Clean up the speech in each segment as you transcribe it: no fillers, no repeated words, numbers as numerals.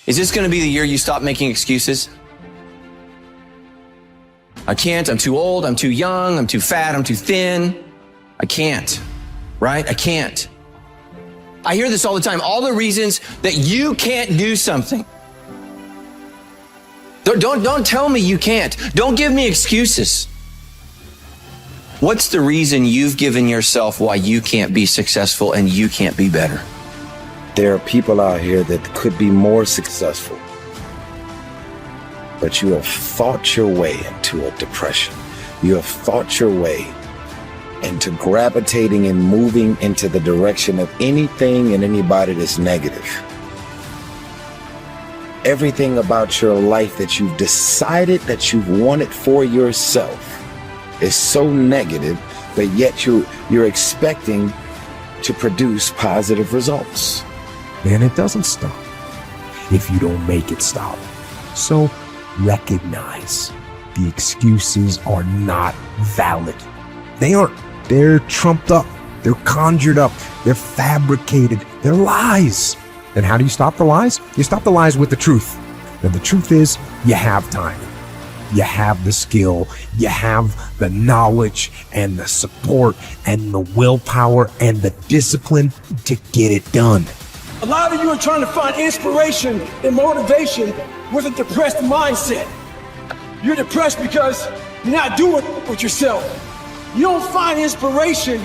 Is this going to be the year you stop making excuses? I can't, I'm too old, I'm too young, I'm too fat, I'm too thin. I can't, right? I can't. I hear this all the time, all the reasons that you can't do something. Don't tell me you can't. Don't give me excuses. What's the reason you've given yourself why you can't be successful and you can't be better? There are people out here that could be more successful, but you have thought your way into a depression. You have thought your way into gravitating and moving into the direction of anything and anybody that's negative. Everything about your life that you've decided that you wanted for yourself is so negative, but yet you're expecting to produce positive results. And it doesn't stop if you don't make it stop. So recognize the excuses are not valid. They aren't. They're trumped up. They're conjured up. They're fabricated. They're lies. Then how do you stop the lies? You stop the lies with the truth. And the truth is, you have time. You have the skill. You have the knowledge and the support and the willpower and the discipline to get it done. A lot of you are trying to find inspiration and motivation with a depressed mindset. You're depressed because you're not doing it with yourself. You don't find inspiration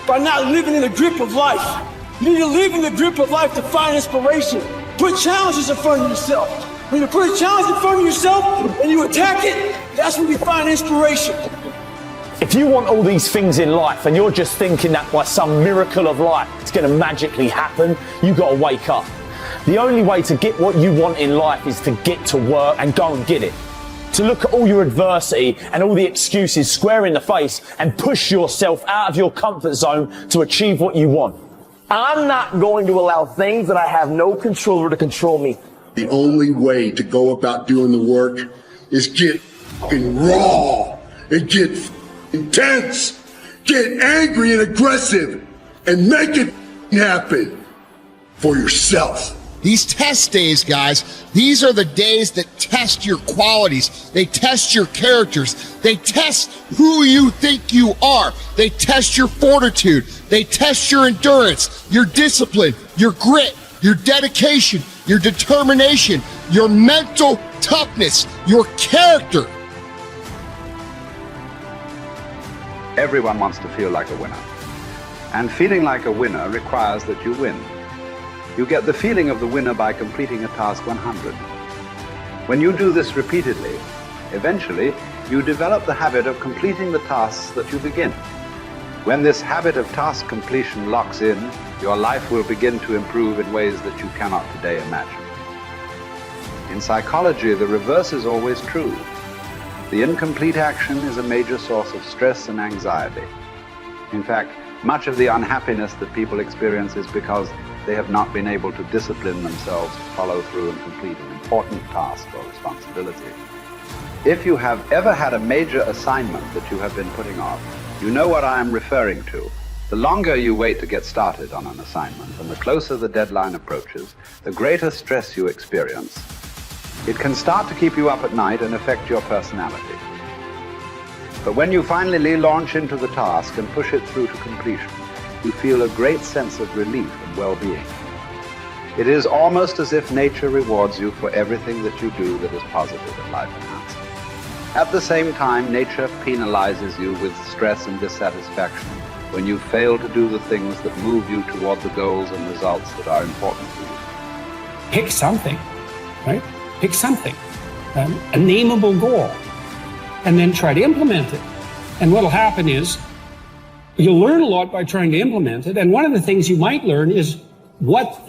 by not living in the grip of life. You need to live in the grip of life to find inspiration. Put challenges in front of yourself. When you put a challenge in front of yourself and you attack it, that's when you find inspiration. If you want all these things in life and you're just thinking that by some miracle of life it's going to magically happen, you've got to wake up. The only way to get what you want in life is to get to work and go and get it. To look at all your adversity and all the excuses square in the face and push yourself out of your comfort zone to achieve what you want. I'm not going to allow things that I have no control over to control me. The only way to go about doing the work is get raw and get intense, get angry and aggressive, and make it happen for yourself. These test days, guys, these are the days that test your qualities. They test your characters. They test who you think you are. They test your fortitude. They test your endurance, your discipline, your grit, your dedication, your determination, your mental toughness, your character. Everyone wants to feel like a winner. And feeling like a winner requires that you win. You get the feeling of the winner by completing a task 100. When you do this repeatedly, eventually you develop the habit of completing the tasks that you begin. When this habit of task completion locks in, your life will begin to improve in ways that you cannot today imagine. In psychology, the reverse is always true. The incomplete action is a major source of stress and anxiety. In fact, much of the unhappiness that people experience is because they have not been able to discipline themselves to follow through and complete an important task or responsibility. If you have ever had a major assignment that you have been putting off, you know what I am referring to. The longer you wait to get started on an assignment and the closer the deadline approaches, the greater stress you experience. It can start to keep you up at night and affect your personality. But when you finally launch into the task and push it through to completion, you feel a great sense of relief and well-being. It is almost as if nature rewards you for everything that you do that is positive and life-enhancing. At the same time, nature penalizes you with stress and dissatisfaction when you fail to do the things that move you toward the goals and results that are important to you. Pick something, right? Pick something, a nameable goal, and then try to implement it. And what'll happen is you'll learn a lot by trying to implement it. And one of the things you might learn is what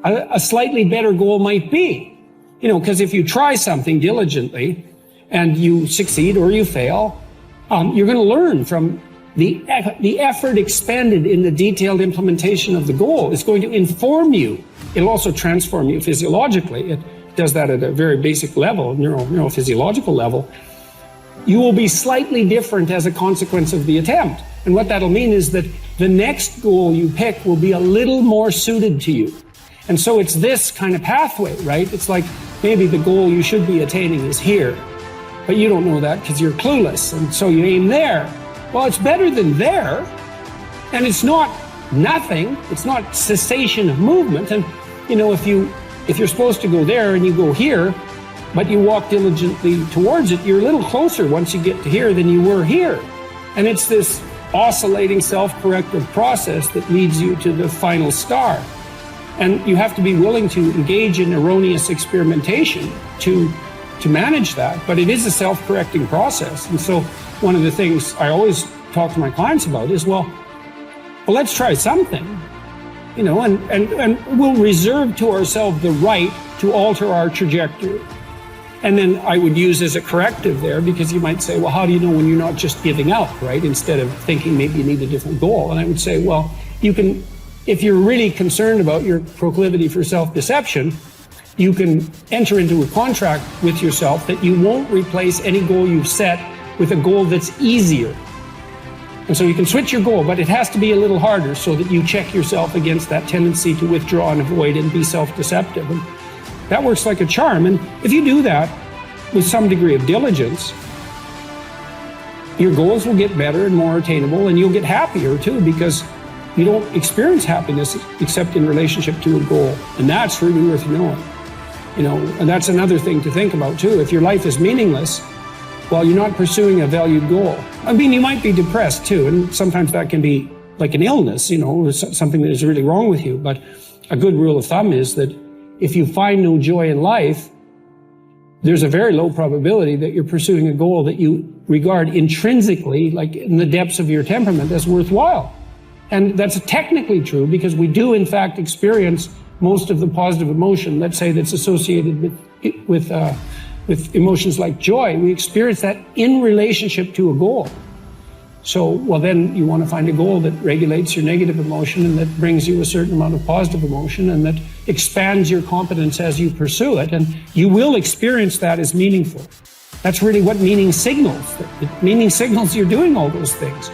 a slightly better goal might be. You know, because if you try something diligently and you succeed or you fail, you're going to learn from the effort expended in the detailed implementation of the goal. Is going to inform you. It'll also transform you physiologically. It does that at a very basic level, neurophysiological level. You will be slightly different as a consequence of the attempt. And what that'll mean is that the next goal you pick will be a little more suited to you. And so it's this kind of pathway, right? It's like maybe the goal you should be attaining is here, but you don't know that because you're clueless. And so you aim there. Well, it's better than there. And it's not nothing. It's not cessation of movement. And, you know, if you're supposed to go there and you go here, but you walk diligently towards it, you're a little closer once you get to here than you were here. And it's this oscillating self-corrective process that leads you to the final star. And you have to be willing to engage in erroneous experimentation to manage that. But it is a self-correcting process. And so one of the things I always talk to my clients about is, well, let's try something, you know, and we'll reserve to ourselves the right to alter our trajectory. And then I would use as a corrective there, because you might say, well, how do you know when you're not just giving up, right? Instead of thinking maybe you need a different goal. And I would say, well, you can, if you're really concerned about your proclivity for self-deception, you can enter into a contract with yourself that you won't replace any goal you've set with a goal that's easier. And so you can switch your goal, but it has to be a little harder so that you check yourself against that tendency to withdraw and avoid and be self-deceptive. And that works like a charm. And if you do that with some degree of diligence, your goals will get better and more attainable, and you'll get happier too, because you don't experience happiness except in relationship to a goal. And that's really worth knowing. You know, and that's another thing to think about too. If your life is meaningless, well, you're not pursuing a valued goal. I mean, you might be depressed too, and sometimes that can be like an illness, you know, something that is really wrong with you. But a good rule of thumb is that if you find no joy in life, there's a very low probability that you're pursuing a goal that you regard intrinsically, like in the depths of your temperament, as worthwhile. And that's technically true, because we do in fact experience most of the positive emotion, let's say, that's associated with emotions like joy. We experience that in relationship to a goal. So, well, then you want to find a goal that regulates your negative emotion and that brings you a certain amount of positive emotion and that expands your competence as you pursue it. And you will experience that as meaningful. That's really what meaning signals. Meaning signals you're doing all those things.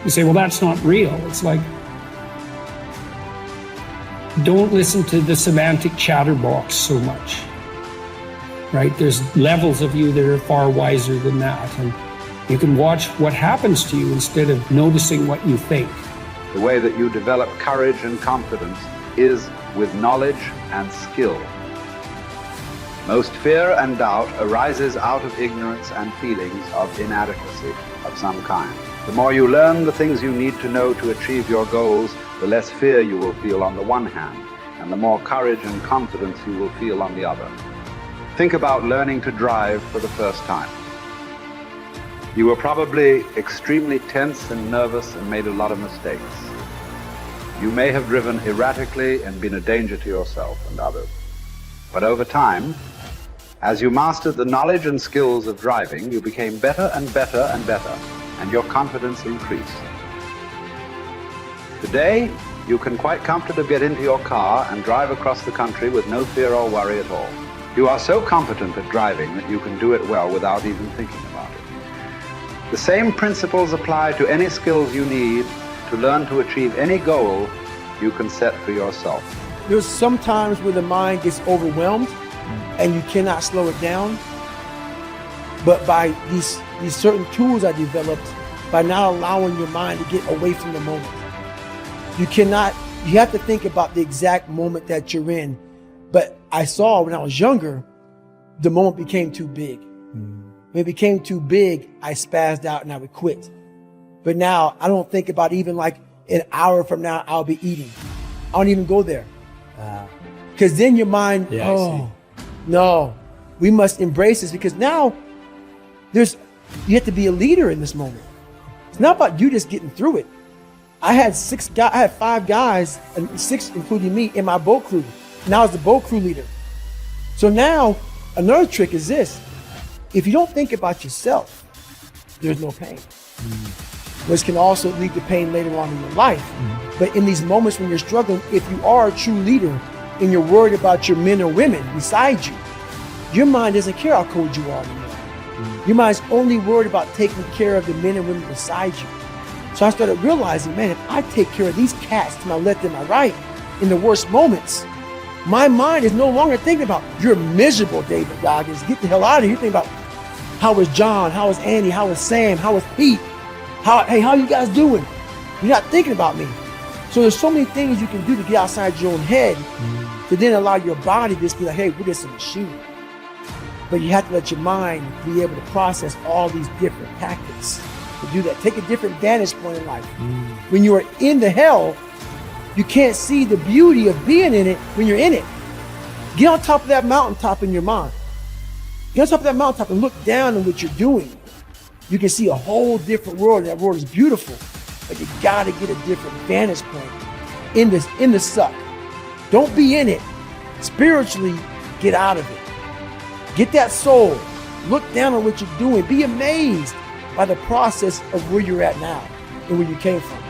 You say, well, that's not real. It's like, don't listen to the semantic chatterbox so much, right? There's levels of you that are far wiser than that. And you can watch what happens to you instead of noticing what you think. The way that you develop courage and confidence is with knowledge and skill. Most fear and doubt arises out of ignorance and feelings of inadequacy of some kind. The more you learn the things you need to know to achieve your goals, the less fear you will feel on the one hand, and the more courage and confidence you will feel on the other. Think about learning to drive for the first time. You were probably extremely tense and nervous and made a lot of mistakes. You may have driven erratically and been a danger to yourself and others. But over time, as you mastered the knowledge and skills of driving, you became better and better and better, and your confidence increased. Today, you can quite comfortably get into your car and drive across the country with no fear or worry at all. You are so competent at driving that you can do it well without even thinking about it. The same principles apply to any skills you need to learn to achieve any goal you can set for yourself. There's some times where the mind gets overwhelmed and you cannot slow it down. But by these certain tools I developed, by not allowing your mind to get away from the moment. You have to think about the exact moment that you're in. But I saw when I was younger, the moment became too big. When it became too big, I spazzed out and I would quit. But now I don't think about even like an hour from now, I'll be eating. I don't even go there. Because then your mind, no, we must embrace this, because now you have to be a leader in this moment. It's not about you just getting through it. I had 5 guys, and 6 including me, in my boat crew. And I was the boat crew leader. So now another trick is this. If you don't think about yourself, there's no pain. Which can also lead to pain later on in your life. But in these moments when you're struggling, if you are a true leader and you're worried about your men or women beside you, your mind doesn't care how cold you are anymore. Your mind's only worried about taking care of the men and women beside you. So I started realizing, man, if I take care of these cats to my left and my right in the worst moments, My mind is no longer thinking about, you're miserable, David Goggins. Get the hell out of here. You think about, how is John? How is Andy? How is Sam? How is Pete? How you guys doing? You're not thinking about me. So there's so many things you can do to get outside your own head to then allow your body to just be like, hey, we're just a machine. But you have to let your mind be able to process all these different tactics to do that. Take a different vantage point in life. When you are in the hell, you can't see the beauty of being in it when you're in it. Get on top of that mountaintop in your mind. Get on top of that mountaintop and look down on what you're doing. You can see a whole different world, and that world is beautiful. But you gotta get a different vantage point in the suck. Don't be in it. Spiritually, get out of it. Get that soul. Look down on what you're doing. Be amazed by the process of where you're at now and where you came from.